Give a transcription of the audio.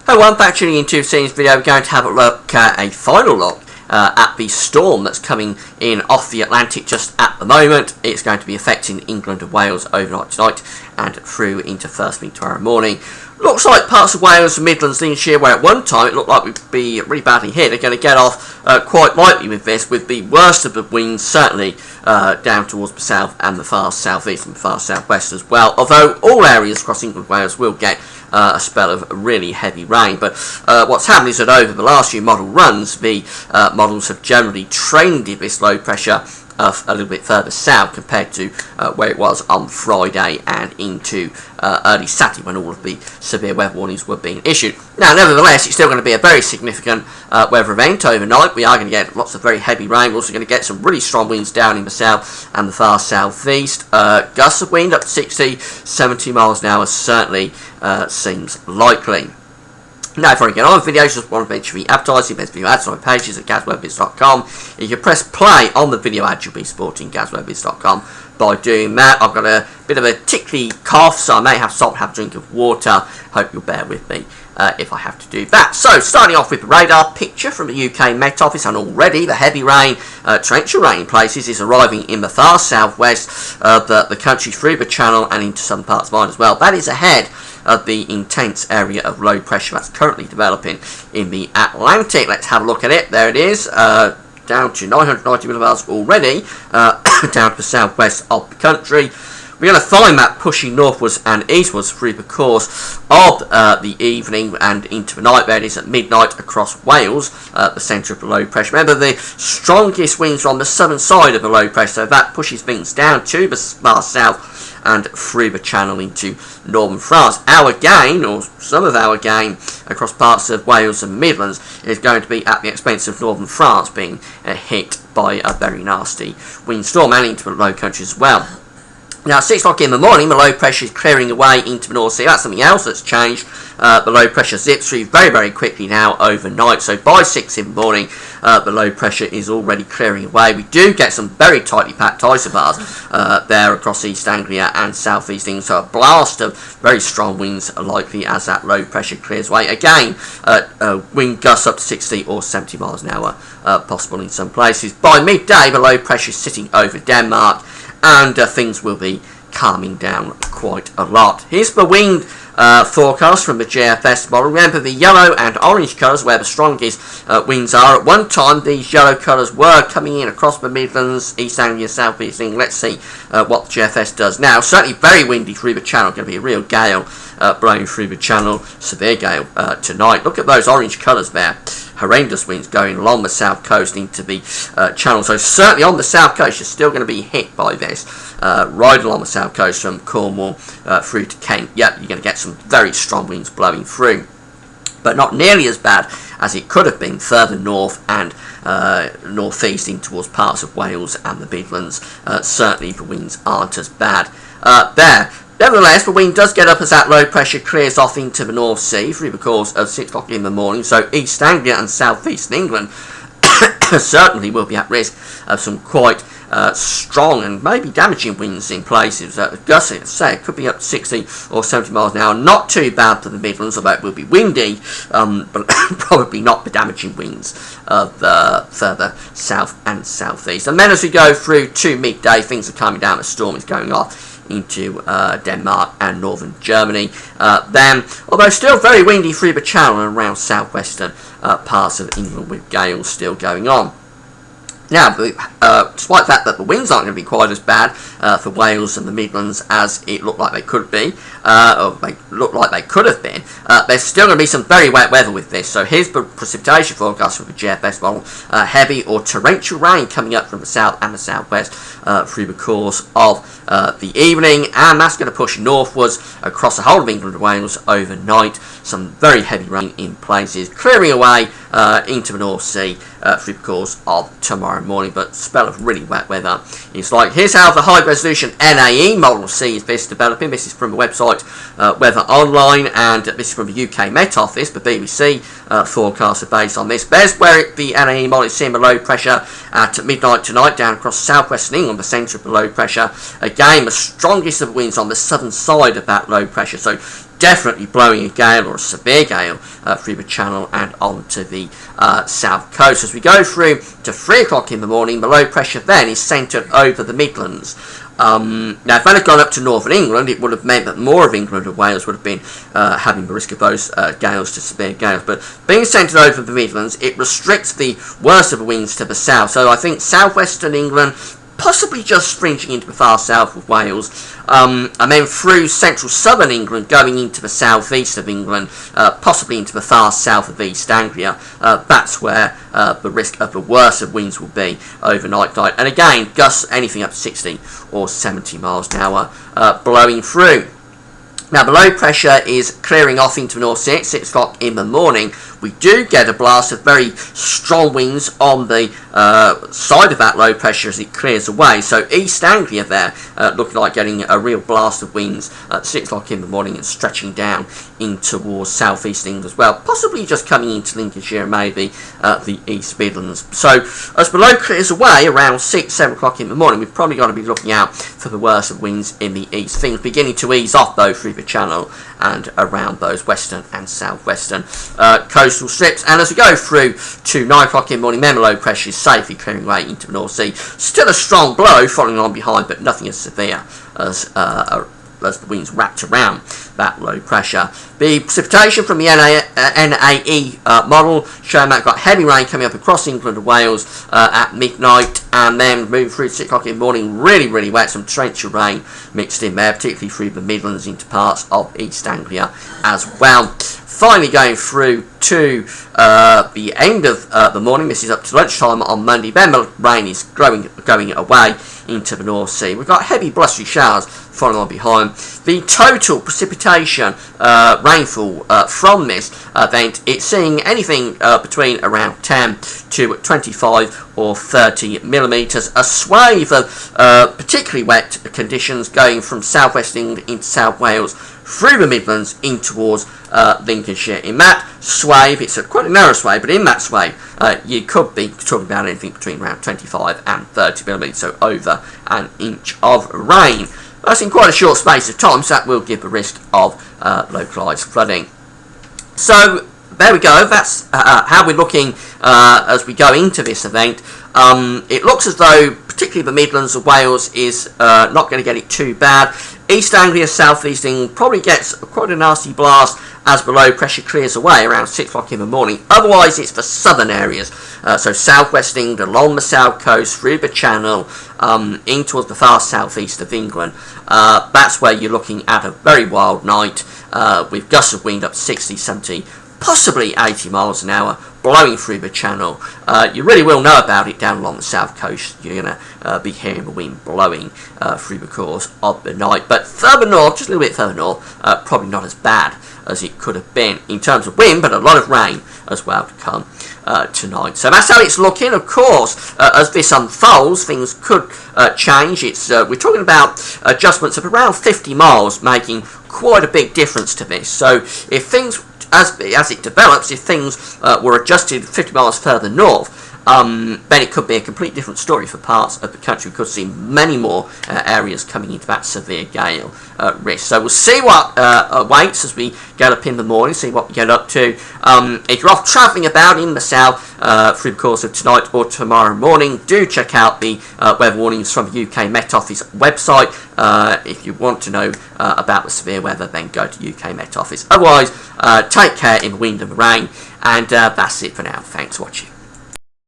Hello, back tuning into today's video. We're going to have a look at a final look at the storm that's coming in off the Atlantic just at the moment. It's going to be affecting England and Wales overnight tonight and through into first thing tomorrow morning. Looks like parts of Wales and Midlands, Lincolnshire, where at one time it looked like we'd be really badly hit, are going to get off quite lightly with this, with the worst of the winds certainly down towards the south and the far southeast and the far southwest as well. Although all areas across England and Wales will get a spell of really heavy rain. But what's happened is that over the last few model runs, the models have generally trended this low pressure a little bit further south compared to where it was on Friday and into early Saturday when all of the severe weather warnings were being issued. Now, nevertheless, it's still going to be a very significant weather event overnight. We are going to get lots of very heavy rain. We're also going to get some really strong winds down in the south and the far southeast. Gusts of wind up to 60, 70 miles an hour certainly seems likely. Now, before we get on with videos, just want to mention the advertising, best video ads on my pages at gazwebbiz.com. You can press play on the video ad you'll be supporting gazwebbiz.com. By doing that, I've got a bit of a tickly cough, so I may have to stop and have a drink of water. Hope you'll bear with me if I have to do that. So, starting off with the radar picture from the UK Met Office, and already the heavy rain, torrential rain in places, is arriving in the far southwest of the country through the Channel and into some parts of mine as well. That is ahead of the intense area of low pressure that's currently developing in the Atlantic. Let's have a look at it. There it is, down to 990 millibars already, down to the southwest of the country. We're going to find that pushing northwards and eastwards through the course of the evening and into the night. There it is at midnight across Wales, the centre of the low pressure. Remember, the strongest winds are on the southern side of the low pressure, so that pushes things down to the far south and through the Channel into northern France. Our gain, or some of our gain, across parts of Wales and Midlands is going to be at the expense of northern France being hit by a very nasty windstorm and into the Low Countries as well. Now, at 6 o'clock in the morning, the low pressure is clearing away into the North Sea. That's something else that's changed. The low pressure zips through very, very quickly now overnight. So by 6 in the morning, the low pressure is already clearing away. We do get some very tightly packed isobars there across East Anglia and South East England. So a blast of very strong winds are likely as that low pressure clears away. Again, wind gusts up to 60 or 70 miles an hour possible in some places. By midday, the low pressure is sitting over Denmark, and things will be calming down quite a lot. Here's the wind forecast from the GFS model. Remember, the yellow and orange colours where the strongest winds are. At one time, these yellow colours were coming in across the Midlands, East Anglia, South East England. Let's see what the GFS does now. Certainly very windy through the Channel. Going to be a real gale blowing through the Channel. Severe gale tonight. Look at those orange colours there. Horrendous winds going along the south coast into the Channel. So certainly on the south coast, you're still going to be hit by this. Right along the south coast from Cornwall through to Kent. Yep, you're going to get some very strong winds blowing through, but not nearly as bad as it could have been further north and northeast in towards parts of Wales and the Midlands. Certainly the winds aren't as bad there. Nevertheless, the wind does get up as that low pressure clears off into the North Sea through the course of 6 o'clock in the morning. So East Anglia and South East England certainly will be at risk of some quite strong and maybe damaging winds in places. Gusts, say, it could be up to 60 or 70 miles an hour. Not too bad for the Midlands, although it will be windy, but probably not the damaging winds of the further south and southeast. And then as we go through to midday, things are calming down. The storm is going off into Denmark and northern Germany. Then, although still very windy through the Channel and around southwestern parts of England with gales still going on. Now, despite the fact that the winds aren't going to be quite as bad for Wales and the Midlands as it looked like they could be, or they looked like they could have been, there's still going to be some very wet weather with this. So here's the precipitation forecast from the GFS model. Heavy or torrential rain coming up from the south and the southwest through the course of the evening, and that's going to push northwards across the whole of England and Wales overnight. Some very heavy rain in places, clearing away into the North Sea through the course of tomorrow morning, but spell of really wet weather. It's like, here's how the high resolution NAE model sees this developing. This is from the website Weather Online, and this is from the UK Met Office. The BBC forecasts are based on this. There's where the NAE model is seeing the low pressure at midnight tonight down across southwestern England, the centre of the low pressure. Again, the strongest of winds on the southern side of that low pressure. So definitely blowing a gale or a severe gale through the channel and onto the south coast. As we go through to 3 o'clock in the morning, the low pressure then is centred over the Midlands. Now, if that had gone up to northern England, it would have meant that more of England and Wales would have been having the risk of those gales to severe gales. But being centred over the Midlands, it restricts the worst of the winds to the south. So I think southwestern England, possibly just fringing into the far south of Wales, and then through central southern England, going into the southeast of England, possibly into the far south of East Anglia. That's where the risk of the worst of winds will be overnight. And again, gusts anything up to 60 or 70 miles an hour blowing through. Now, the low pressure is clearing off into the North Sea at 6 o'clock in the morning. We do get a blast of very strong winds on the side of that low pressure as it clears away. So East Anglia there looking like getting a real blast of winds at 6 o'clock in the morning and stretching down in towards southeast England as well. Possibly just coming into Lincolnshire and maybe the East Midlands. So as the low clears away around 6, 7 o'clock in the morning, we've probably got to be looking out for the worst of winds in the east. Things beginning to ease off though through the channel and around those western and southwestern coastal strips. And as we go through to 9 o'clock in the morning, then the low pressure is safely clearing away into the North Sea. Still a strong blow following on behind, but nothing as severe as the winds wrapped around that low pressure. The precipitation from the NAE model showing that got heavy rain coming up across England and Wales at midnight, and then moving through 6 o'clock in the morning, really wet, some torrential rain mixed in there, particularly through the Midlands into parts of East Anglia as well. Finally going through to the end of the morning, this is up to lunchtime on Monday, then the rain is going away into the North Sea. We've got heavy blustery showers following on behind. The total precipitation rainfall from this event, it's seeing anything between around 10 to 25 or 30 millimetres. A swathe of particularly wet conditions going from southwest England into South Wales through the Midlands in towards Lincolnshire. In that swathe, it's quite a narrow swathe, but in that swathe you could be talking about anything between around 25 and 30 millimetres, so over an inch of rain. That's in quite a short space of time, so that will give a risk of localised flooding. So there we go, that's how we're looking as we go into this event. It looks as though particularly the Midlands of Wales is not going to get it too bad. East Anglia, South East England probably gets quite a nasty blast as the low pressure clears away around 6 o'clock in the morning. Otherwise, it's the southern areas, so southwest England, along the south coast, through the Channel, in towards the far southeast of England. That's where you're looking at a very wild night with gusts of wind up to 60, 70, possibly 80 miles an hour, blowing through the Channel. You really will know about it down along the south coast. You're going to be hearing the wind blowing through the course of the night. But further north, just a little bit further north, probably not as bad as it could have been in terms of wind, but a lot of rain as well to come tonight. So that's how it's looking. Of course, as this unfolds, things could change. We're talking about adjustments of around 50 miles, making quite a big difference to this. So if things, as it develops, if things were adjusted 50 miles further north, then it could be a completely different story for parts of the country. We could see many more areas coming into that severe gale risk. So we'll see what awaits as we get up in the morning, see what we get up to. If you're off travelling about in the south through the course of tonight or tomorrow morning, do check out the weather warnings from the UK Met Office website. If you want to know about the severe weather, then go to UK Met Office. Otherwise, take care in the wind and the rain, and that's it for now. Thanks for watching.